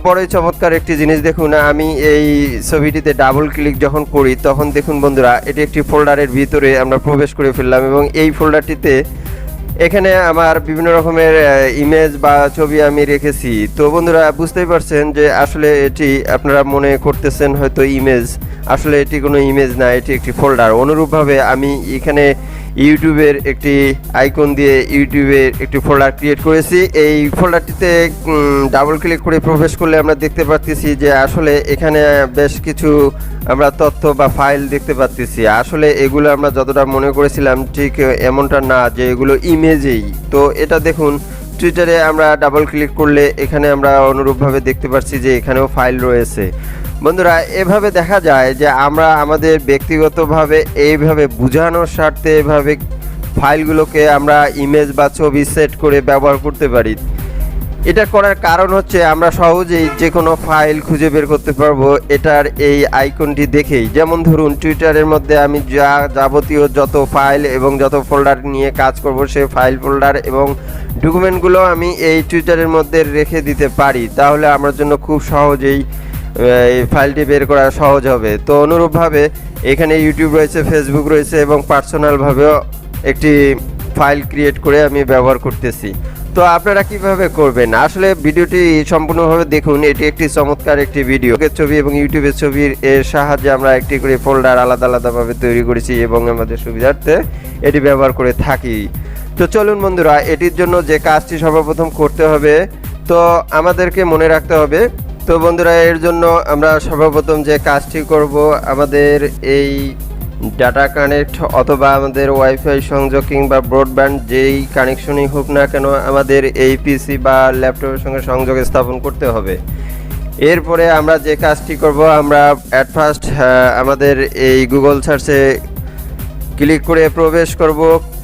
বড়ই চমৎকার একটি জিনিস দেখুন, আমি এই ছবিটিতে ডাবল ক্লিক যখন করি তখন দেখুন বন্ধুরা, এটি একটি ফোল্ডারের ভিতরে আমরা প্রবেশ করে ফেললাম এবং এই ফোল্ডারটিতে এখানে আমার বিভিন্ন রকমের ইমেজ বা ছবি আমি রেখেছি। তো বন্ধুরা বুঝতেই পারছেন যে আসলে এটি আপনারা মনে করতেছেন হয়তো ইমেজ, আসলে এটি কোনো ইমেজ না, এটি একটি ফোল্ডার। অনুরূপভাবে আমি এখানে ইউটিউবের একটি আইকন দিয়ে ইউটিউবের একটি ফোল্ডার ক্রিয়েট করেছি। এই ফোল্ডারটিতে ডাবল ক্লিক করে প্রবেশ করলে আমরা দেখতে পাচ্ছি যে আসলে এখানে বেশ কিছু আমরা তথ্য বা ফাইল দেখতে পাচ্ছি। আসলে এগুলো আমরা যতটা মনে করেছিলাম ঠিক এমনটা না যে এগুলো ইমেজেই। তো এটা দেখুন, টুইটারে আমরা ডাবল ক্লিক করলে এখানে আমরা অনুরূপভাবে দেখতে পাচ্ছি যে এখানেও ফাইল রয়েছে। বন্ধুরা এভাবে দেখা যায় যে আমরা আমাদের ব্যক্তিগতভাবে এইভাবে বোঝানোর স্বার্থে এভাবে ফাইলগুলোকে আমরা ইমেজ বা ছবি সেট করে ব্যবহার করতে পারি। এটা করার কারণ হচ্ছে আমরা সহজেই যে কোনো ফাইল খুঁজে বের করতে পারবো এটার এই আইকনটি দেখেই। যেমন ধরুন টুইটারের মধ্যে আমি যাবতীয় যত ফাইল এবং যত ফোল্ডার নিয়ে কাজ করব সেই ফাইল ফোল্ডার এবং ডকুমেন্টগুলো আমি এই টুইটারের মধ্যে রেখে দিতে পারি, তাহলে আমার জন্য খুব সহজেই এই ফাইলটি বের করা সহজ হবে। তো অনুরূপভাবে এখানে ইউটিউব রয়েছে, ফেসবুক রয়েছে এবং পার্সোনালভাবেও একটি ফাইল ক্রিয়েট করে আমি ব্যবহার করতেছি। তো আপনারা কিভাবে করবেন আসলে ভিডিওটি সম্পূর্ণভাবে দেখুন, এটি একটি চমৎকার একটি ভিডিও। ছবি এবং ইউটিউবের ছবির এর সাহায্যে আমরা একটি করে ফোল্ডার আলাদা আলাদাভাবে তৈরি করেছি এবং আমাদের সুবিধার্থে এটি ব্যবহার করে থাকি। তো চলুন বন্ধুরা, এটির জন্য যে কাজটি সর্বপ্রথম করতে হবে তো আমাদেরকে মনে রাখতে হবে। তো বন্ধুরা এর জন্য আমরা সর্বপ্রথম যে কাজটি করব, আমাদের এই ডাটা কানেক্ট অথবা আমাদের ওয়াইফাই সংযোগ কিংবা ব্রডব্যান্ড যেই কানেকশনই হোক না কেন আমাদের এই পিসি বা ল্যাপটপের সঙ্গে সংযোগ স্থাপন করতে হবে। এরপরে আমরা যে কাজটি করব, আমরা অ্যাট ফার্স্ট আমাদের এই গুগল সার্চে ক্লিক করে প্রবেশ করব।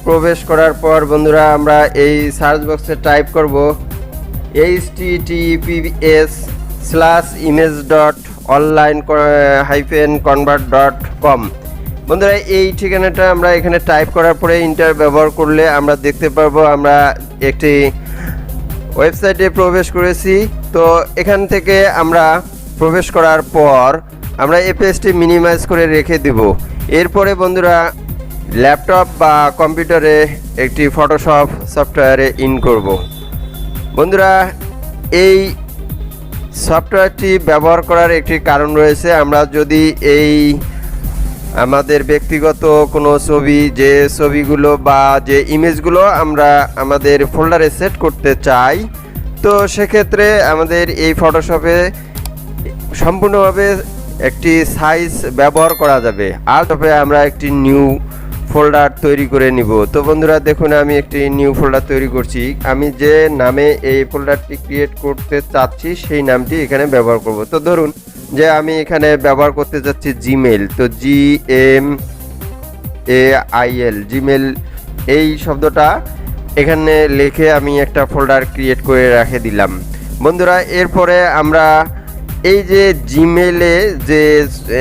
প্রবেশ করার পর বন্ধুরা আমরা এই সার্চ বক্সে টাইপ করব https:/image.online-convert.com। বন্ধুরা এই ঠিকানাটা আমরা এখানে টাইপ করার পরে ইন্টার ব্যবহার করলে আমরা দেখতে পারবো আমরা একটি ওয়েবসাইটে প্রবেশ করেছি। তো এখান থেকে আমরা প্রবেশ করার পর আমরা এই পেজটি মিনিমাইজ করে রেখে দেব। এরপরে বন্ধুরা ল্যাপটপ বা কম্পিউটারে একটি ফটোশপ সফটওয়্যারে ইন করব। বন্ধুরা এই সফটওয়্যারটি ব্যবহার করার একটি কারণ রয়েছে। আমরা যদি এই আমাদের ব্যক্তিগত কোনো ছবি, যে ছবিগুলো বা যে ইমেজগুলো আমরা আমাদের ফোল্ডারে সেট করতে চাই, তো সেক্ষেত্রে আমাদের এই ফটোশপে সম্পূর্ণভাবে একটি সাইজ ব্যবহার করা যাবে। আর তবে আমরা একটি নিউ ফোল্ডার তৈরি করে নিব। তো বন্ধুরা দেখুন, আমি একটি নিউ ফোল্ডার তৈরি করছি। আমি যে নামে এই ফোল্ডারটি ক্রিয়েট করতে চাচ্ছি সেই নামটি এখানে ব্যবহার করব। তো ধরুন যে আমি এখানে ব্যবহার করতে যাচ্ছি জিমেল। তো GMAIL জিমেল এই শব্দটা এখানে লিখে আমি একটা ফোল্ডার ক্রিয়েট করে রেখে দিলাম। বন্ধুরা এরপরে আমরা এই যে জিমেলে যে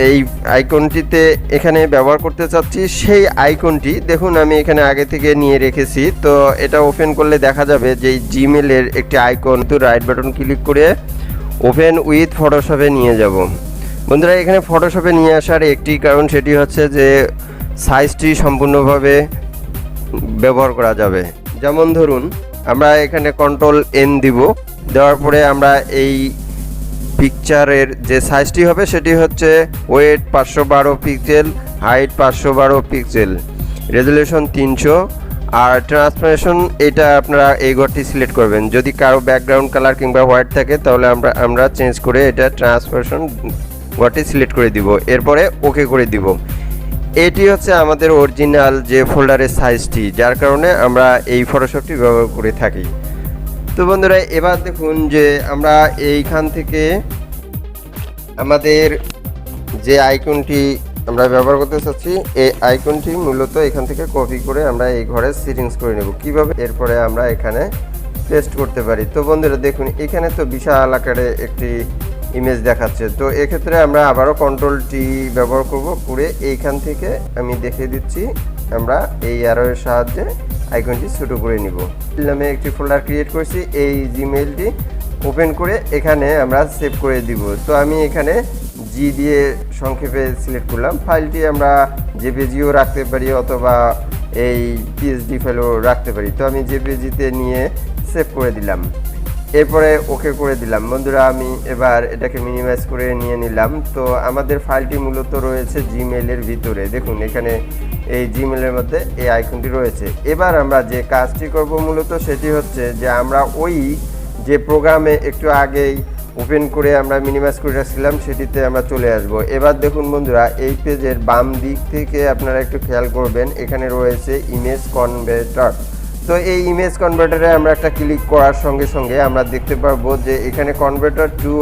এই আইকনটিতে এখানে ব্যবহার করতে চাচ্ছি সেই আইকনটি দেখুন আমি এখানে আগে থেকে নিয়ে রেখেছি। তো এটা ওপেন করলে দেখা যাবে যে জিমেলের একটি আইকন, তো রাইট বাটন ক্লিক করে ওপেন উইথ ফটোশপে নিয়ে যাব। বন্ধুরা এখানে ফটোশপে নিয়ে আসার একটি কারণ, সেটি হচ্ছে যে সাইজটি সম্পূর্ণভাবে ব্যবহার করা যাবে। যেমন ধরুন আমরা এখানে Ctrl+N দিব, দেওয়ার পরে আমরা এই পিকচারের যে সাইজটি হবে সেটি হচ্ছে width 512 pixel, height 512 pixel, resolution 300 আর ট্রান্সফরমেশন এটা আপনারা এই ঘরটি সিলেক্ট করবেন। যদি কারো ব্যাকগ্রাউন্ড কালার কিংবা হোয়াইট থাকে তাহলে আমরা চেঞ্জ করে এটা ট্রান্সফরমেশন ঘরটি সিলেক্ট করে দিব, এরপরে ওকে করে দিব। এটি হচ্ছে আমাদের অরিজিনাল যে ফোল্ডারের সাইজটি, যার কারণে আমরা এই ফটোশপটি ব্যবহার করে থাকি। তো বন্ধুরা এবার দেখুন যে আমরা এইখান থেকে আমাদের যে আইকনটি আমরা ব্যবহার করতে চাচ্ছি এই আইকনটি মূলত এখান থেকে কপি করে আমরা এই ঘরে সেটিংস করে নেব। কিভাবে? এরপরে আমরা এখানে পেস্ট করতে পারি। তো বন্ধুরা দেখুন এখানে তো বিশাল আকারে একটি ইমেজ দেখাচ্ছে। তো এক্ষেত্রে আমরা আবারও Ctrl+T ব্যবহার করব, করে এইখান থেকে আমি দেখিয়ে দিচ্ছি আমরা এই অ্যারোর সাহায্যে আইকনটি ছোটো করে নিব। নামে একটি ফোল্ডার ক্রিয়েট করেছি এই জিমেইলটি। ওপেন করে এখানে আমরা সেভ করে দিব। তো আমি এখানে জি দিয়ে সংক্ষেপে সিলেক্ট করলাম। ফাইলটি আমরা জেপিজিও রাখতে পারি অথবা এই পিএসডি ফাইলও রাখতে পারি। তো আমি জেপিজিতে নিয়ে সেভ করে দিলাম, এরপরে ওকে করে দিলাম। বন্ধুরা আমি এবার এটাকে মিনিমাইজ করে নিয়ে নিলাম। তো আমাদের ফাইলটি মূলত রয়েছে জিমেইলের ভিতরে, দেখুন এখানে এই জিমেইলের মধ্যে এই আইকনটি রয়েছে। এবার আমরা যে কাজটি করব মূলত সেটি হচ্ছে যে আমরা ওই যে প্রোগ্রামে একটু আগেই ওপেন করে আমরা মিনিমাইজ করে রাখছিলাম সেটিতে আমরা চলে আসব। এবার দেখুন বন্ধুরা, এই পেজের বাম দিক থেকে আপনারা একটু খেয়াল করবেন, এখানে রয়েছে ইমেজ কনভার্টার। তো এই ইমেজ কনভার্টারে আমরা একটা ক্লিক করার সঙ্গে সঙ্গে আমরা দেখতে পারবো যে এখানে কনভার্টার টু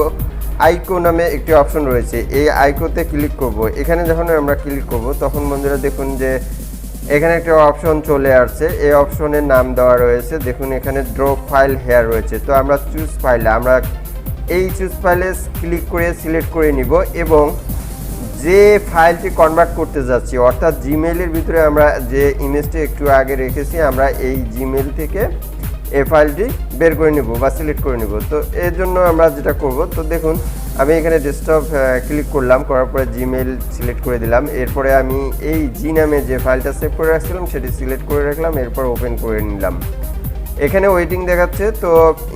আইকো নামে একটি অপশন রয়েছে। এই আইকোতে ক্লিক করব। এখানে যখন আমরা ক্লিক করব তখন বন্ধুরা দেখুন যে এখানে একটা অপশন চলে আসছে। এই অপশনের নাম দেওয়া রয়েছে, দেখুন এখানে ড্রপ ফাইল হেয়ার রয়েছে। তো আমরা চুজ ফাইলে আমরা এই চুজ ফাইলে ক্লিক করে সিলেক্ট করে নিব এবং যে ফাইলটি কনভার্ট করতে যাচ্ছি অর্থাৎ জিমেইলের ভিতরে আমরা যে ইমেজটি একটু আগে রেখেছি আমরা এই জিমেইল থেকে এই ফাইলটি বের করে নেব বা সিলেক্ট করে নেব। তো এর জন্য আমরা যেটা করব, তো দেখুন আমি এখানে ডেস্কটপ ক্লিক করলাম, করার পরে জিমেইল সিলেক্ট করে দিলাম। এরপরে আমি এই জি নামে যে ফাইলটা সেভ করে রাখছিলাম সেটি সিলেক্ট করে রাখলাম, এরপর ওপেন করে নিলাম। এখানে ওয়েটিং দেখাচ্ছে, তো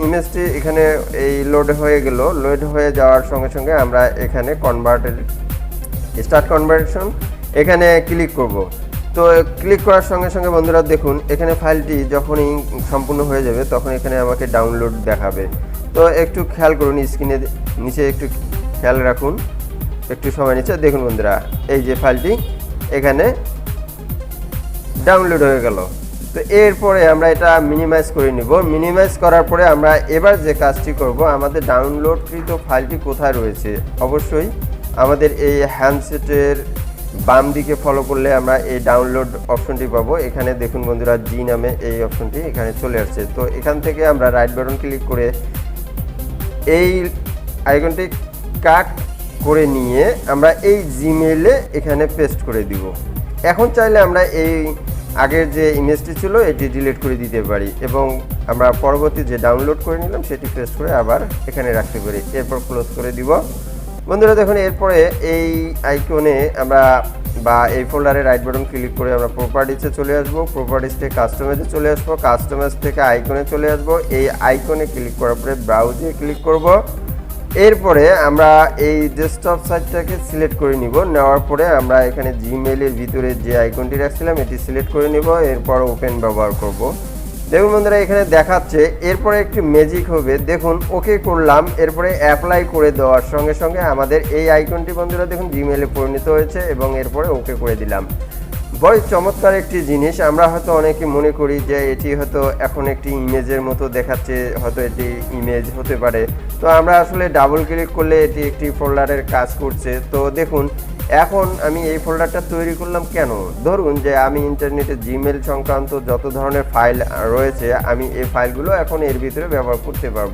ইমেজটি এখানে এই লোড হয়ে গেল। লোড হয়ে যাওয়ার সঙ্গে সঙ্গে আমরা এখানে স্টার্ট কনভার্সন এখানে ক্লিক করব। তো ক্লিক করার সঙ্গে সঙ্গে বন্ধুরা দেখুন এখানে ফাইলটি যখনই সম্পূর্ণ হয়ে যাবে তখন এখানে আমাকে ডাউনলোড দেখাবে। তো একটু খেয়াল করুন, স্ক্রিনে নিচে একটু খেয়াল রাখুন, একটু সময় নিচ্ছে। দেখুন বন্ধুরা এই যে ফাইলটি এখানে ডাউনলোড হয়ে গেল। তো এরপরে আমরা এটা মিনিমাইজ করে নিব। মিনিমাইজ করার পরে আমরা এবার যে কাজটি করব, আমাদের ডাউনলোডকৃত ফাইলটি কোথায় রয়েছে, অবশ্যই আমাদের এই হ্যান্ডসেটের বাম দিকে ফলো করলে আমরা এই ডাউনলোড অপশনটি পাবো। এখানে দেখুন বন্ধুরা জি নামে এই অপশনটি এখানে চলে আসছে। তো এখান থেকে আমরা রাইট বাটন ক্লিক করে এই আইকনটি কাট করে নিয়ে আমরা এই জিমেইলে এখানে পেস্ট করে দিব। এখন চাইলে আমরা এই আগের যে ইমেজটি ছিল এটি ডিলিট করে দিতে পারি এবং আমরা পরবর্তী যে ডাউনলোড করে নিলাম সেটি পেস্ট করে আবার এখানে রাখতে পারি। এরপর ক্লোজ করে দিব। বন্ধুরা দেখুন এরপরে এই আইকনে আমরা বা এই ফোল্ডারে রাইট বাটন ক্লিক করে আমরা প্রপার্টিসে চলে আসব। প্রপার্টিস থেকে কাস্টমাইজে চলে আসবো। কাস্টমাইজ থেকে আইকনে চলে আসব। এই আইকনে ক্লিক করার পরে ব্রাউজে ক্লিক করব। এরপরে আমরা এই ডেস্কটপ সাইটটাকে সিলেক্ট করে নিব। নেওয়ার পরে আমরা এখানে জিমেইলের ভিতরে যে আইকনটি রাখছিলাম এটি সিলেক্ট করে নিব। এরপর ওপেন ব্যবহার করব। দেখুন বন্ধুরা এখানে দেখাচ্ছে, এরপরে একটি ম্যাজিক হবে। দেখুন ওকে করলাম, এরপরে অ্যাপ্লাই করে দেওয়ার সঙ্গে সঙ্গে আমাদের এই আইকনটি বন্ধুরা দেখুন জিমেইলে পরিণত হয়েছে এবং এরপরে ওকে করে দিলাম। বড় চমৎকার একটি জিনিস। আমরা হয়তো অনেকে মনে করি যে এটি হয়তো এখন একটি ইমেজের মতো দেখাচ্ছে, হয়তো এটি ইমেজ হতে পারে। তো আমরা আসলে ডাবল ক্লিক করলে এটি একটি ফোল্ডারের কাজ করছে। তো দেখুন এখন আমি এই ফোল্ডারটা তৈরি করলাম কেন, ধরুন যে আমি ইন্টারনেটে জিমেইল সংক্রান্ত যত ধরনের ফাইল রয়েছে আমি এই ফাইলগুলো এখন এর ভিতরে ব্যবহার করতে পারবো।